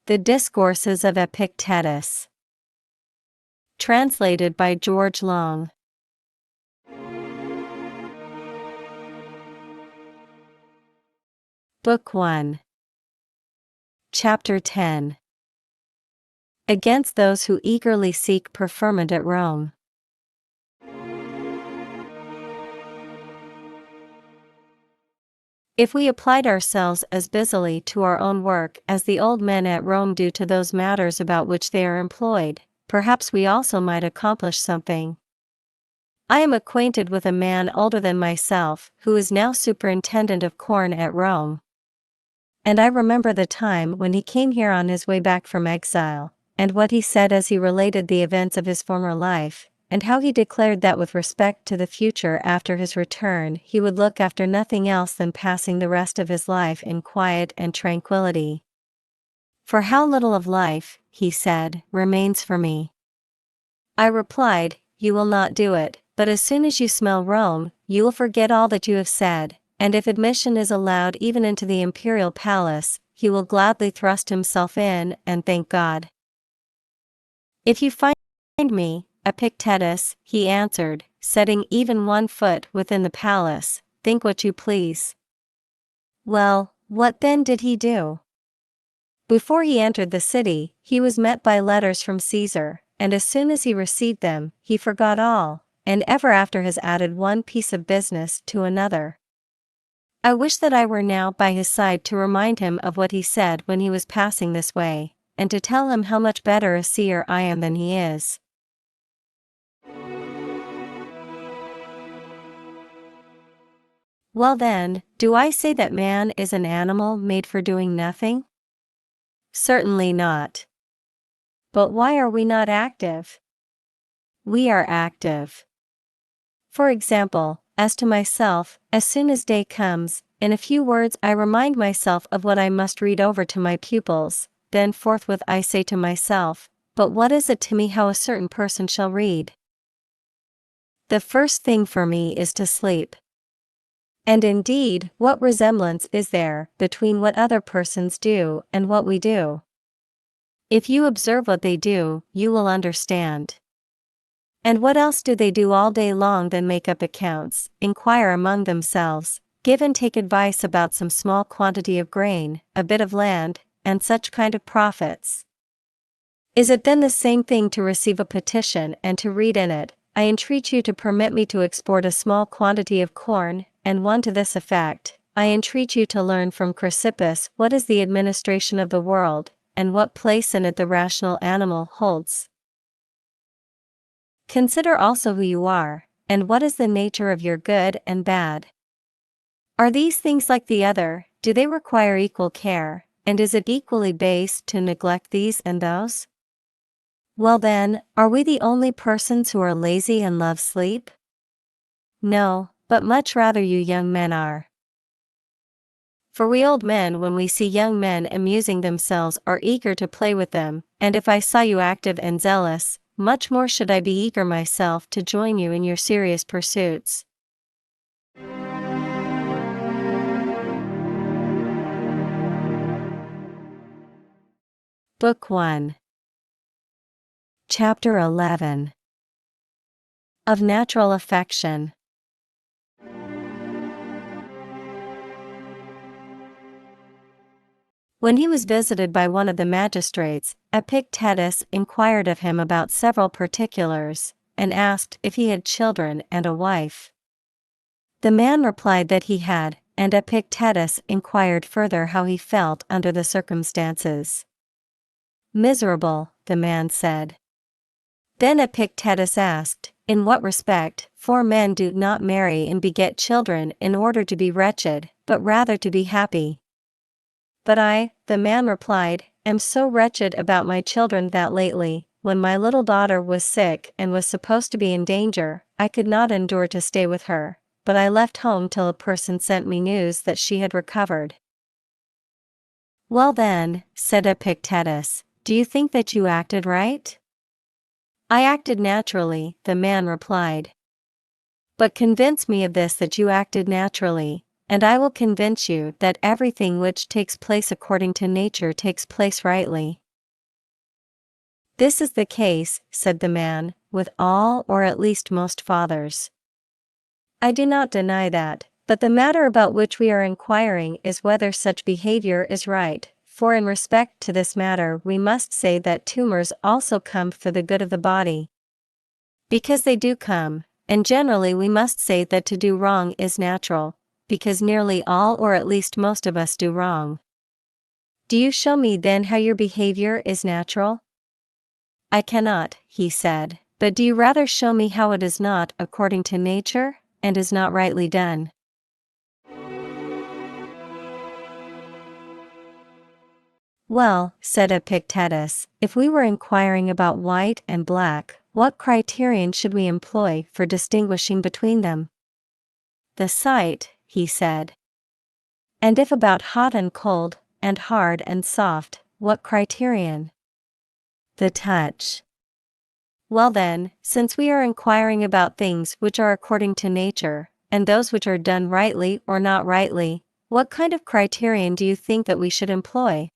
The Discourses of Epictetus. Translated by George Long. Book 1. Chapter 10. Against those who eagerly seek preferment at Rome. If we applied ourselves as busily to our own work as the old men at Rome do to those matters about which they are employed, perhaps we also might accomplish something. I am acquainted with a man older than myself, who is now superintendent of corn at Rome. And I remember the time when he came here on his way back from exile, and what he said as he related the events of his former life, and how he declared that with respect to the future after his return he would look after nothing else than passing the rest of his life in quiet and tranquility. "For how little of life," he said, "remains for me." I replied, "You will not do it, but as soon as you smell Rome, you will forget all that you have said, and if admission is allowed even into the imperial palace, he will gladly thrust himself in and thank God." "If you find me, Epictetus," he answered, "setting even one foot within the palace, think what you please." Well, what then did he do? Before he entered the city, he was met by letters from Caesar, and as soon as he received them, he forgot all, and ever after has added one piece of business to another. I wish that I were now by his side to remind him of what he said when he was passing this way, and to tell him how much better a seer I am than he is. Well then, do I say that man is an animal made for doing nothing? Certainly not. But why are we not active? We are active. For example, as to myself, as soon as day comes, in a few words I remind myself of what I must read over to my pupils, then forthwith I say to myself, "But what is it to me how a certain person shall read?" The first thing for me is to sleep. And indeed, what resemblance is there between what other persons do and what we do? If you observe what they do, you will understand. And what else do they do all day long than make up accounts, inquire among themselves, give and take advice about some small quantity of grain, a bit of land, and such kind of profits? Is it then the same thing to receive a petition and to read in it, "I entreat you to permit me to export a small quantity of corn," and one to this effect, "I entreat you to learn from Chrysippus what is the administration of the world, and what place in it the rational animal holds"? Consider also who you are, and what is the nature of your good and bad. Are these things like the other? Do they require equal care, and is it equally base to neglect these and those? Well then, are we the only persons who are lazy and love sleep? No, but much rather you young men are. For we old men, when we see young men amusing themselves, are eager to play with them, and if I saw you active and zealous, much more should I be eager myself to join you in your serious pursuits. Book 1. Chapter 11. Of Natural Affection. When he was visited by one of the magistrates, Epictetus inquired of him about several particulars, and asked if he had children and a wife. The man replied that he had, and Epictetus inquired further how he felt under the circumstances. "Miserable," the man said. Then Epictetus asked, "In what respect? For men do not marry and beget children in order to be wretched, but rather to be happy." "But I," the man replied, "am so wretched about my children that lately, when my little daughter was sick and was supposed to be in danger, I could not endure to stay with her, but I left home till a person sent me news that she had recovered." "Well then," said Epictetus, "do you think that you acted right?" "I acted naturally," the man replied. "But convince me of this, that you acted naturally, and I will convince you that everything which takes place according to nature takes place rightly. This is the case, said the man, with all or at least most fathers. I do not deny that, but the matter about which we are inquiring is whether such behavior is right, for in respect to this matter we must say that tumors also come for the good of the body. Because they do come, and generally we must say that to do wrong is natural, because nearly all or at least most of us do wrong. Do you show me then how your behavior is natural? I cannot, he said, but do you rather show me how it is not according to nature, and is not rightly done? Well, said Epictetus, if we were inquiring about white and black, what criterion should we employ for distinguishing between them? The sight, he said. And if about hot and cold, and hard and soft, what criterion? The touch. Well then, since we are inquiring about things which are according to nature, and those which are done rightly or not rightly, what kind of criterion do you think that we should employ?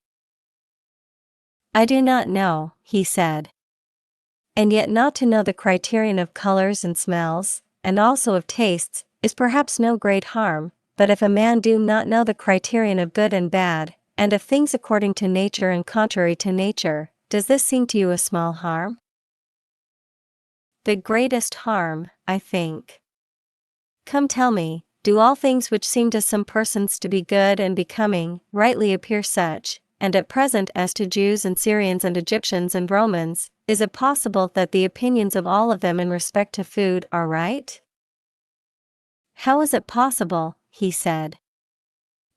I do not know, he said. And yet not to know the criterion of colors and smells, and also of tastes, is perhaps no great harm, but if a man do not know the criterion of good and bad, and of things according to nature and contrary to nature, does this seem to you a small harm? The greatest harm, I think. Come tell me, do all things which seem to some persons to be good and becoming, rightly appear such, and at present as to Jews and Syrians and Egyptians and Romans, is it possible that the opinions of all of them in respect to food are right? How is it possible, he said.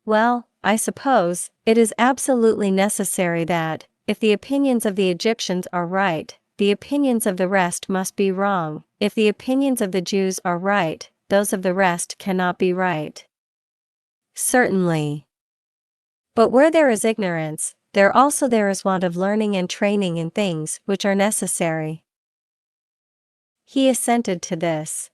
Well, I suppose, it is absolutely necessary that, if the opinions of the Egyptians are right, the opinions of the rest must be wrong. If the opinions of the Jews are right, those of the rest cannot be right. Certainly. But where there is ignorance, there is want of learning and training in things which are necessary. He assented to this.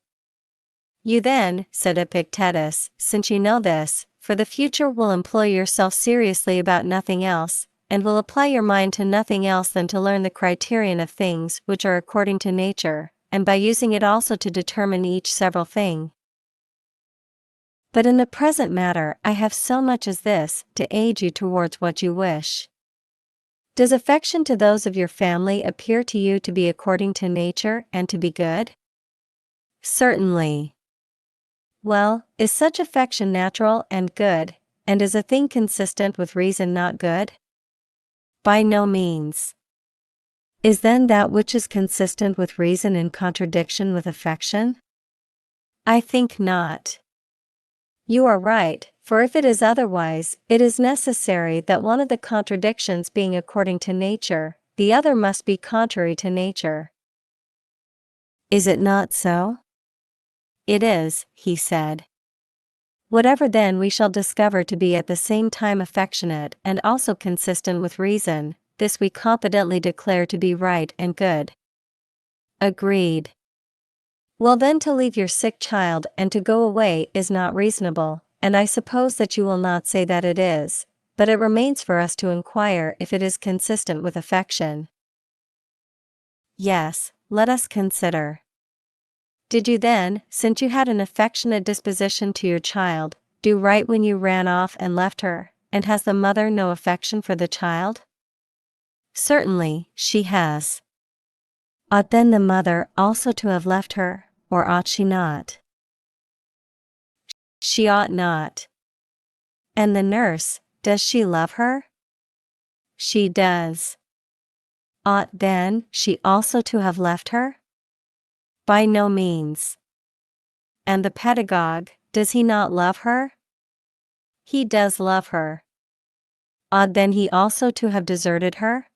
You then, said Epictetus, since you know this, for the future will employ yourself seriously about nothing else, and will apply your mind to nothing else than to learn the criterion of things which are according to nature, and by using it also to determine each several thing. But in the present matter I have so much as this, to aid you towards what you wish. Does affection to those of your family appear to you to be according to nature and to be good? Certainly. Well, is such affection natural and good, and is a thing consistent with reason not good? By no means. Is then that which is consistent with reason in contradiction with affection? I think not. You are right, for if it is otherwise, it is necessary that one of the contradictions being according to nature, the other must be contrary to nature. Is it not so? It is, he said. Whatever then we shall discover to be at the same time affectionate and also consistent with reason, this we confidently declare to be right and good. Agreed. Well then, to leave your sick child and to go away is not reasonable, and I suppose that you will not say that it is, but it remains for us to inquire if it is consistent with affection. Yes, let us consider. Did you then, since you had an affectionate disposition to your child, do right when you ran off and left her, and has the mother no affection for the child? Certainly, she has. Ought then the mother also to have left her, or ought she not? She ought not. And the nurse, does she love her? She does. Ought then she also to have left her? By no means. And the pedagogue, does he not love her? He does love her. Ought then he also to have deserted her?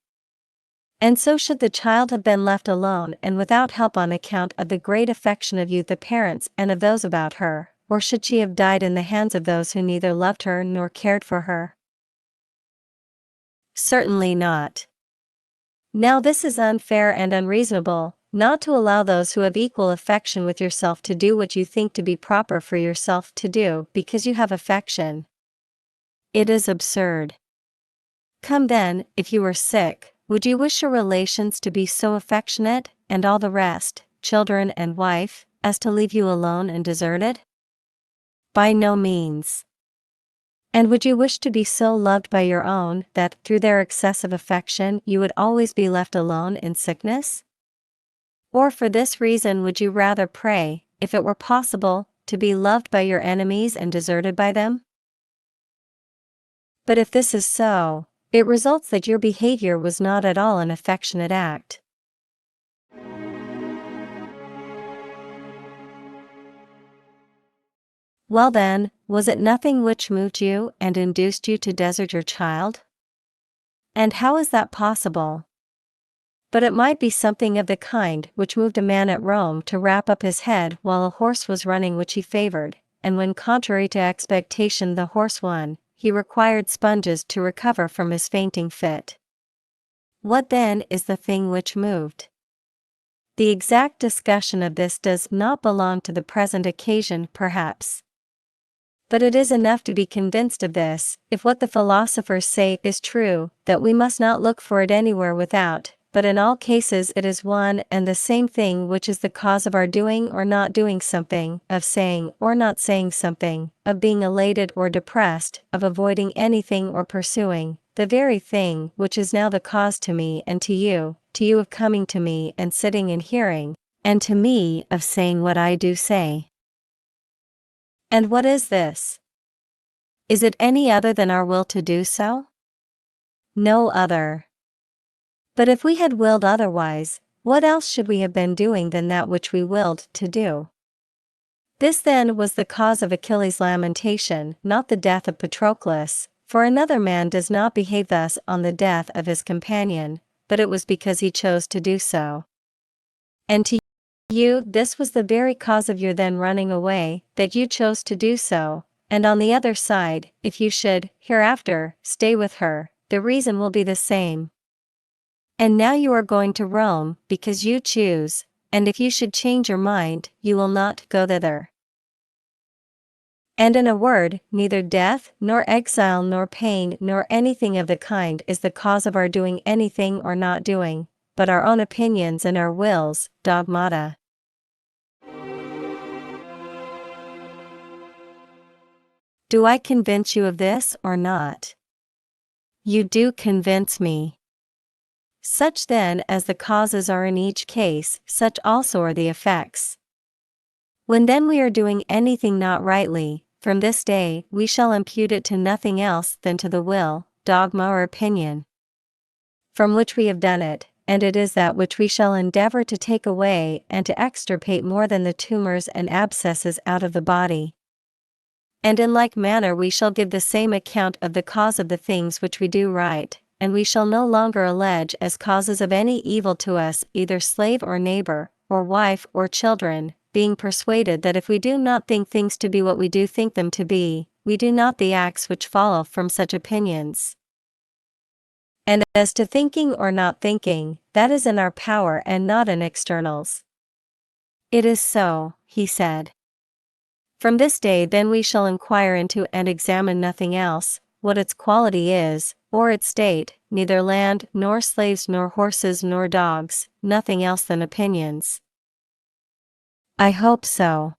And so should the child have been left alone and without help on account of the great affection of you the parents and of those about her, or should she have died in the hands of those who neither loved her nor cared for her? Certainly not. Now this is unfair and unreasonable, not to allow those who have equal affection with yourself to do what you think to be proper for yourself to do because you have affection. It is absurd. Come then, if you were sick, would you wish your relations to be so affectionate, and all the rest, children and wife, as to leave you alone and deserted? By no means. And would you wish to be so loved by your own that, through their excessive affection, you would always be left alone in sickness? Or for this reason would you rather pray, if it were possible, to be loved by your enemies and deserted by them? But if this is so, it results that your behavior was not at all an affectionate act. Well then, was it nothing which moved you and induced you to desert your child? And how is that possible? But it might be something of the kind which moved a man at Rome to wrap up his head while a horse was running which he favored, and when contrary to expectation the horse won, he required sponges to recover from his fainting fit. What then is the thing which moved? The exact discussion of this does not belong to the present occasion, perhaps. But it is enough to be convinced of this, if what the philosophers say is true, that we must not look for it anywhere without, but in all cases it is one and the same thing which is the cause of our doing or not doing something, of saying or not saying something, of being elated or depressed, of avoiding anything or pursuing, the very thing which is now the cause to me and to you of coming to me and sitting and hearing, and to me of saying what I do say. And what is this? Is it any other than our will to do so? No other. But if we had willed otherwise, what else should we have been doing than that which we willed to do? This then was the cause of Achilles' lamentation, not the death of Patroclus, for another man does not behave thus on the death of his companion, but it was because he chose to do so. And to you this was the very cause of your then running away, that you chose to do so, and on the other side, if you should, hereafter, stay with her, the reason will be the same. And now you are going to Rome, because you choose, and if you should change your mind, you will not go thither. And in a word, neither death, nor exile, nor pain, nor anything of the kind is the cause of our doing anything or not doing, but our own opinions and our wills, dogmata. Do I convince you of this or not? You do convince me. Such then as the causes are in each case, such also are the effects. When then we are doing anything not rightly, from this day we shall impute it to nothing else than to the will, dogma or opinion, from which we have done it, and it is that which we shall endeavor to take away and to extirpate more than the tumors and abscesses out of the body. And in like manner we shall give the same account of the cause of the things which we do right, and we shall no longer allege as causes of any evil to us either slave or neighbor, or wife or children, being persuaded that if we do not think things to be what we do think them to be, we do not the acts which follow from such opinions. And as to thinking or not thinking, that is in our power and not in externals. It is so, he said. From this day then we shall inquire into and examine nothing else, what its quality is, or its state, neither land, nor slaves, nor horses, nor dogs, nothing else than opinions. I hope so.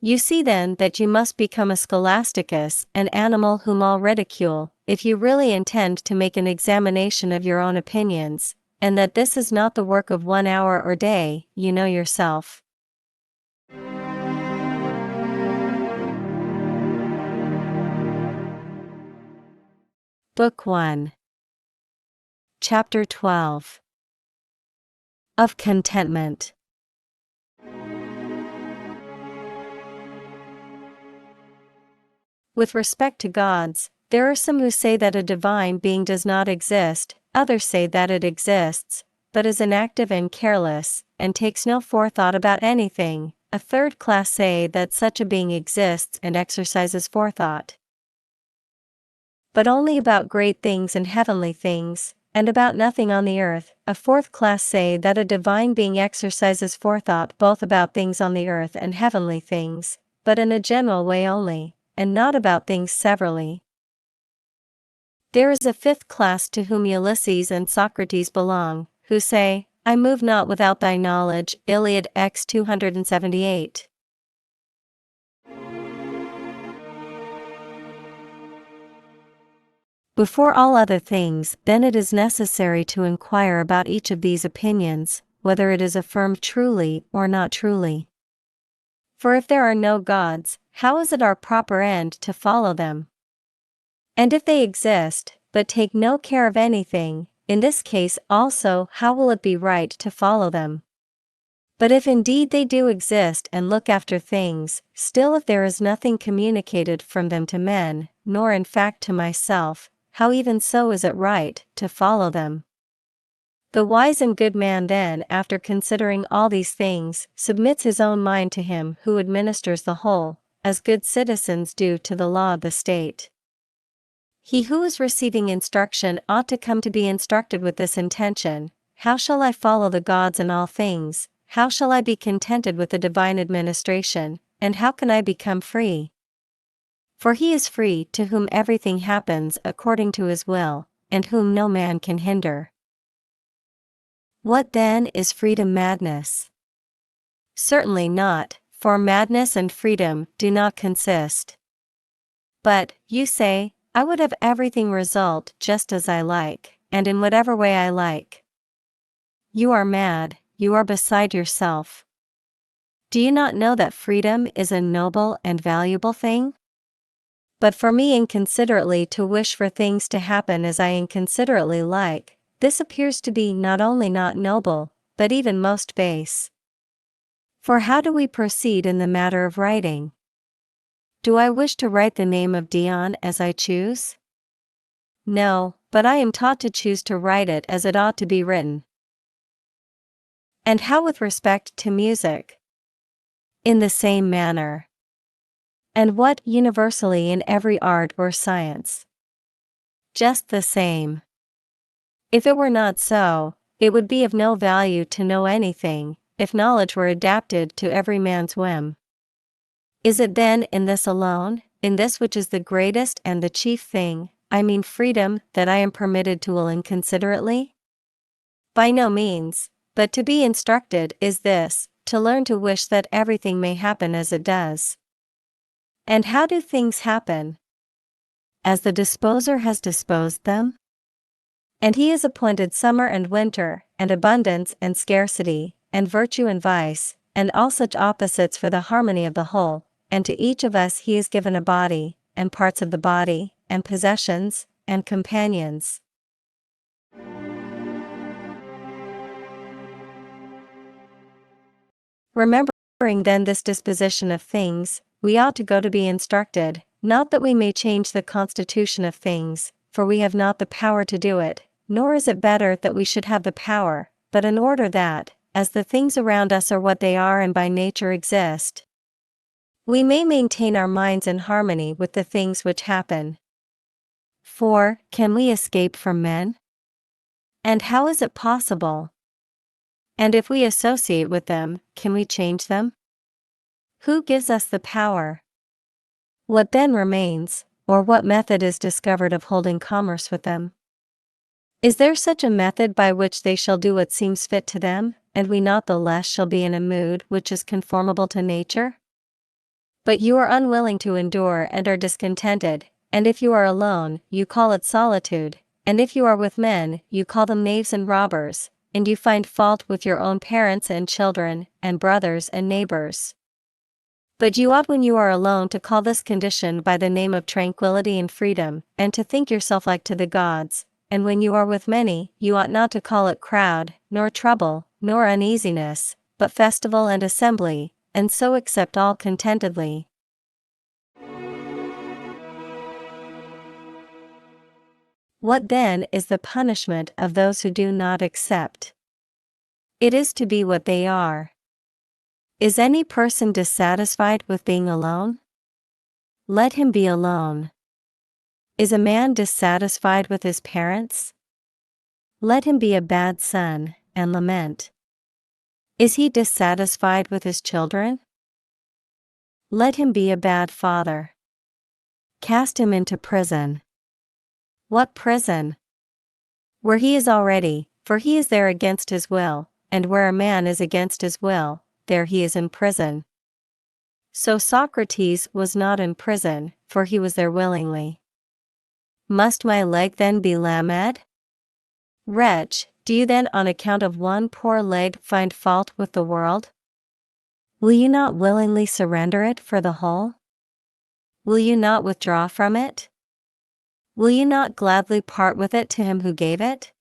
You see then that you must become a Scholasticus, an animal whom all ridicule, if you really intend to make an examination of your own opinions, and that this is not the work of 1 hour or day, you know yourself. Book 1. Chapter 12. Of Contentment. With respect to gods, there are some who say that a divine being does not exist, others say that it exists, but is inactive and careless, and takes no forethought about anything. A third class say that such a being exists and exercises forethought, but only about great things and heavenly things, and about nothing on the earth. A fourth class say that a divine being exercises forethought both about things on the earth and heavenly things, but in a general way only, and not about things severally. There is a fifth class to whom Ulysses and Socrates belong, who say, I move not without thy knowledge. Iliad X 278. Before all other things, then it is necessary to inquire about each of these opinions, whether it is affirmed truly or not truly. For if there are no gods, how is it our proper end to follow them? And if they exist, but take no care of anything, in this case also how will it be right to follow them? But if indeed they do exist and look after things, still if there is nothing communicated from them to men, nor in fact to myself, how even so is it right to follow them? The wise and good man then, after considering all these things, submits his own mind to him who administers the whole, as good citizens do to the law of the state. He who is receiving instruction ought to come to be instructed with this intention: how shall I follow the gods in all things? How shall I be contented with the divine administration, and how can I become free? For he is free to whom everything happens according to his will, and whom no man can hinder. What then is freedom? Madness? Certainly not, for madness and freedom do not consist. But, you say, I would have everything result just as I like, and in whatever way I like. You are mad, you are beside yourself. Do you not know that freedom is a noble and valuable thing? But for me inconsiderately to wish for things to happen as I inconsiderately like, this appears to be not only not noble, but even most base. For how do we proceed in the matter of writing? Do I wish to write the name of Dion as I choose? No, but I am taught to choose to write it as it ought to be written. And how with respect to music? In the same manner. And what universally in every art or science? Just the same. If it were not so, it would be of no value to know anything, if knowledge were adapted to every man's whim. Is it then in this alone, in this which is the greatest and the chief thing, I mean freedom, that I am permitted to will inconsiderately? By no means, but to be instructed is this, to learn to wish that everything may happen as it does. And how do things happen? As the disposer has disposed them? And he has appointed summer and winter, and abundance and scarcity, and virtue and vice, and all such opposites for the harmony of the whole, and to each of us he has given a body, and parts of the body, and possessions, and companions. Remembering then this disposition of things, we ought to go to be instructed, not that we may change the constitution of things, for we have not the power to do it, nor is it better that we should have the power, but in order that, as the things around us are what they are and by nature exist, we may maintain our minds in harmony with the things which happen. For, can we escape from men? And how is it possible? And if we associate with them, can we change them? Who gives us the power? What then remains, or what method is discovered of holding commerce with them? Is there such a method by which they shall do what seems fit to them, and we not the less shall be in a mood which is conformable to nature? But you are unwilling to endure and are discontented, and if you are alone, you call it solitude, and if you are with men, you call them knaves and robbers, and you find fault with your own parents and children, and brothers and neighbors. But you ought when you are alone to call this condition by the name of tranquility and freedom, and to think yourself like to the gods, and when you are with many, you ought not to call it crowd, nor trouble, nor uneasiness, but festival and assembly, and so accept all contentedly. What then is the punishment of those who do not accept? It is to be what they are. Is any person dissatisfied with being alone? Let him be alone. Is a man dissatisfied with his parents? Let him be a bad son, and lament. Is he dissatisfied with his children? Let him be a bad father. Cast him into prison. What prison? Where he is already, for he is there against his will, and where a man is against his will, there he is in prison. So Socrates was not in prison, for he was there willingly. Must my leg then be lamed? Wretch, do you then on account of one poor leg find fault with the world? Will you not willingly surrender it for the whole? Will you not withdraw from it? Will you not gladly part with it to him who gave it?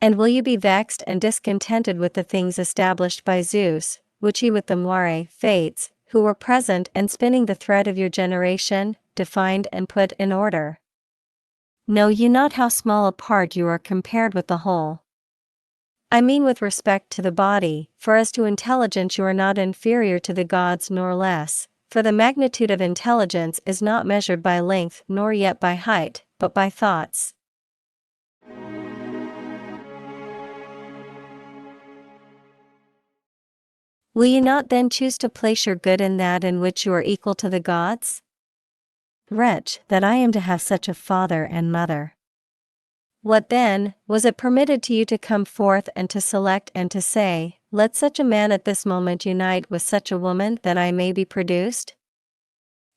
And will you be vexed and discontented with the things established by Zeus, which he with the Moire fates, who were present and spinning the thread of your generation, defined and put in order? Know you not how small a part you are compared with the whole? I mean with respect to the body, for as to intelligence you are not inferior to the gods nor less, for the magnitude of intelligence is not measured by length nor yet by height, but by thoughts. Will you not then choose to place your good in that in which you are equal to the gods? Wretch, that I am to have such a father and mother! What then, was it permitted to you to come forth and to select and to say, let such a man at this moment unite with such a woman that I may be produced?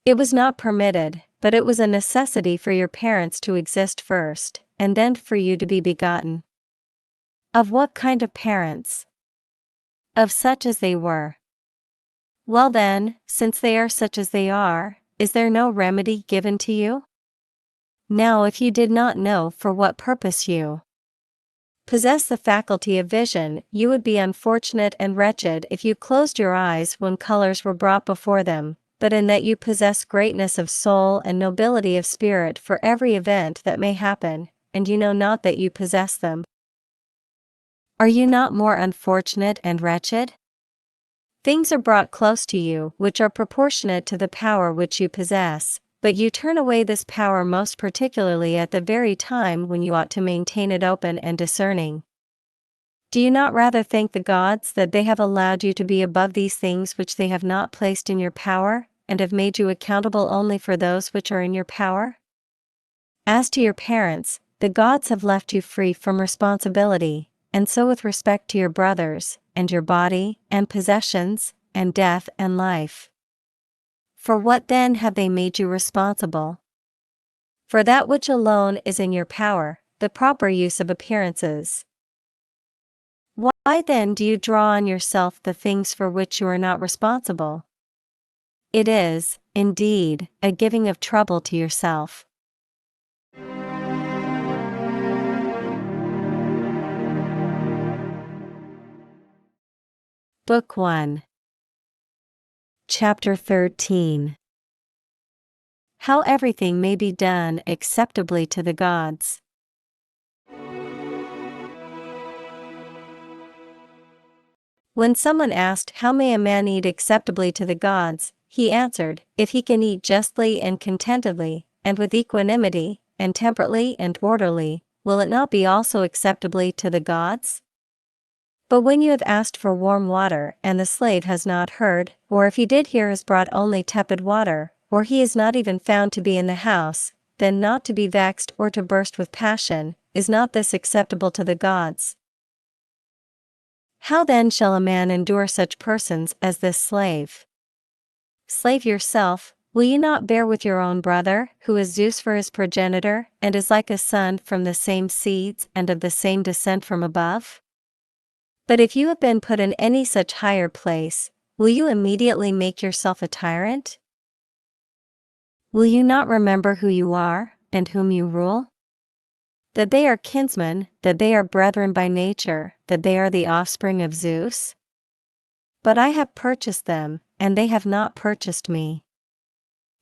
It was not permitted, but it was a necessity for your parents to exist first, and then for you to be begotten. Of what kind of parents? Of such as they were. Well then, since they are such as they are, is there no remedy given to you? Now if you did not know for what purpose you possess the faculty of vision, you would be unfortunate and wretched if you closed your eyes when colors were brought before them, but in that you possess greatness of soul and nobility of spirit for every event that may happen, and you know not that you possess them. Are you not more unfortunate and wretched? Things are brought close to you which are proportionate to the power which you possess, but you turn away this power most particularly at the very time when you ought to maintain it open and discerning. Do you not rather thank the gods that they have allowed you to be above these things which they have not placed in your power, and have made you accountable only for those which are in your power? As to your parents, the gods have left you free from responsibility, and so with respect to your brothers, and your body, and possessions, and death and life. For what then have they made you responsible? For that which alone is in your power, the proper use of appearances. Why then do you draw on yourself the things for which you are not responsible? It is, indeed, a giving of trouble to yourself. Book 1. Chapter 13. How everything may be done acceptably to the gods. When someone asked how may a man eat acceptably to the gods, he answered, if he can eat justly and contentedly, and with equanimity, and temperately and orderly, will it not be also acceptably to the gods? But when you have asked for warm water and the slave has not heard, or if he did hear has brought only tepid water, or he is not even found to be in the house, then not to be vexed or to burst with passion, is not this acceptable to the gods? How then shall a man endure such persons as this slave? Slave yourself, will you not bear with your own brother, who is Zeus for his progenitor, and is like a son from the same seeds and of the same descent from above? But if you have been put in any such higher place, will you immediately make yourself a tyrant? Will you not remember who you are, and whom you rule? That they are kinsmen, that they are brethren by nature, that they are the offspring of Zeus? But I have purchased them, and they have not purchased me.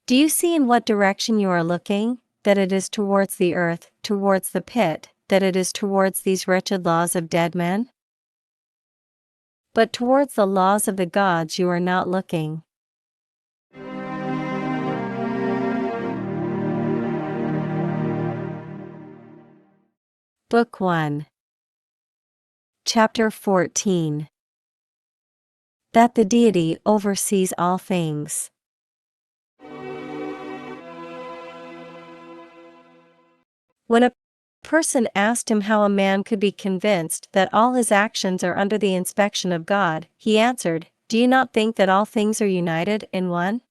Do you see in what direction you are looking, that it is towards the earth, towards the pit, that it is towards these wretched laws of dead men? But towards the laws of the gods you are not looking. Book 1. Chapter 14. That the Deity oversees all things. When a person asked him how a man could be convinced that all his actions are under the inspection of God, he answered, "Do you not think that all things are united in one?"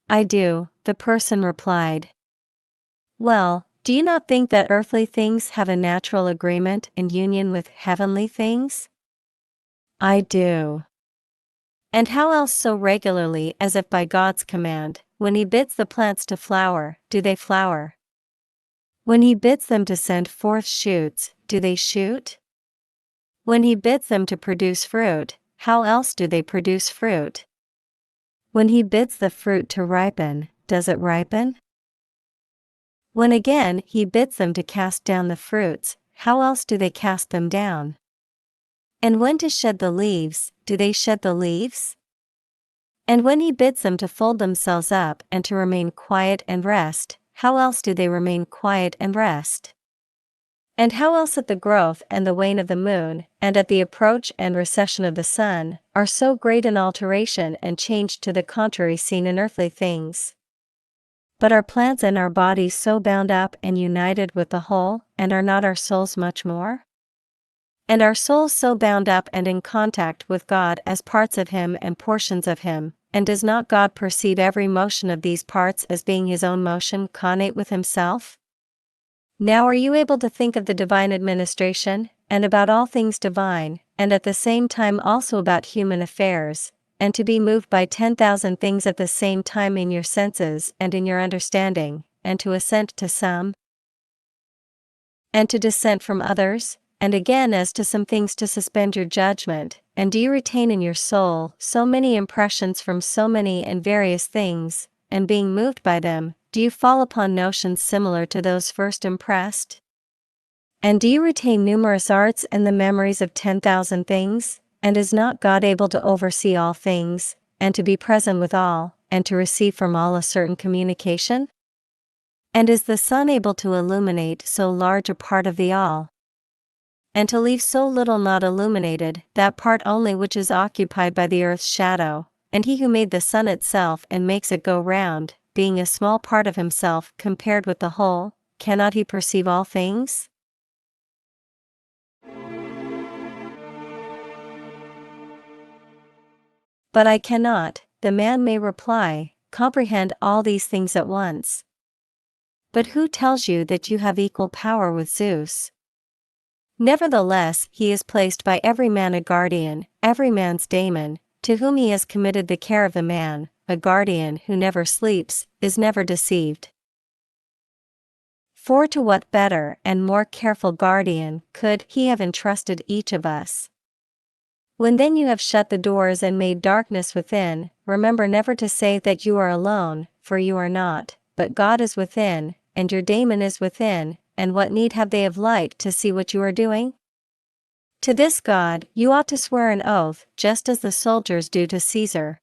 "I do," the person replied. "Well, do you not think that earthly things have a natural agreement and union with heavenly things?" "I do." "And how else so regularly as if by God's command, when he bids the plants to flower, do they flower? When he bids them to send forth shoots, do they shoot? When he bids them to produce fruit, how else do they produce fruit? When he bids the fruit to ripen, does it ripen? When again he bids them to cast down the fruits, how else do they cast them down? And when to shed the leaves, do they shed the leaves? And when he bids them to fold themselves up and to remain quiet and rest, how else do they remain quiet and rest? And how else at the growth and the wane of the moon, and at the approach and recession of the sun, are so great an alteration and change to the contrary seen in earthly things? But are plants and our bodies so bound up and united with the whole, and are not our souls much more? And our souls so bound up and in contact with God as parts of him and portions of him, and does not God perceive every motion of these parts as being his own motion connate with himself? Now are you able to think of the divine administration, and about all things divine, and at the same time also about human affairs, and to be moved by 10,000 things at the same time in your senses and in your understanding, and to assent to some, and to dissent from others, and again as to some things to suspend your judgment, and do you retain in your soul so many impressions from so many and various things, and being moved by them, do you fall upon notions similar to those first impressed? And do you retain numerous arts and the memories of 10,000 things, and is not God able to oversee all things, and to be present with all, and to receive from all a certain communication? And is the sun able to illuminate so large a part of the all, and to leave so little not illuminated, that part only which is occupied by the earth's shadow, and he who made the sun itself and makes it go round, being a small part of himself compared with the whole, cannot he perceive all things? But I cannot, the man may reply, comprehend all these things at once. But who tells you that you have equal power with Zeus? Nevertheless, he is placed by every man a guardian, every man's daemon, to whom he has committed the care of the man, a guardian who never sleeps, is never deceived. For to what better and more careful guardian could he have entrusted each of us? When then you have shut the doors and made darkness within, remember never to say that you are alone, for you are not, but God is within, and your daemon is within, and what need have they of light to see what you are doing? To this God you ought to swear an oath, just as the soldiers do to Caesar.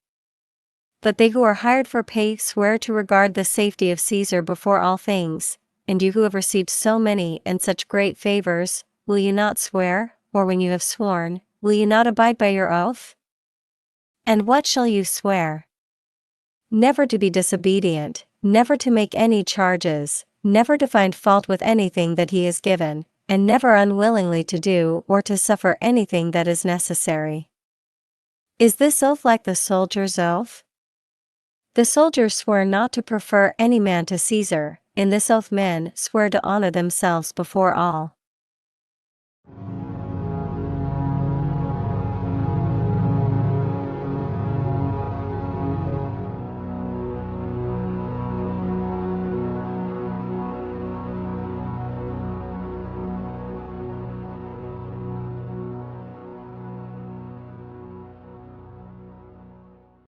But they who are hired for pay swear to regard the safety of Caesar before all things, and you who have received so many and such great favors, will you not swear, or when you have sworn, will you not abide by your oath? And what shall you swear? Never to be disobedient, never to make any charges, never to find fault with anything that he has given, and never unwillingly to do or to suffer anything that is necessary. Is this oath like the soldier's oath? The soldiers swear not to prefer any man to Caesar. In this oath men swear to honor themselves before all.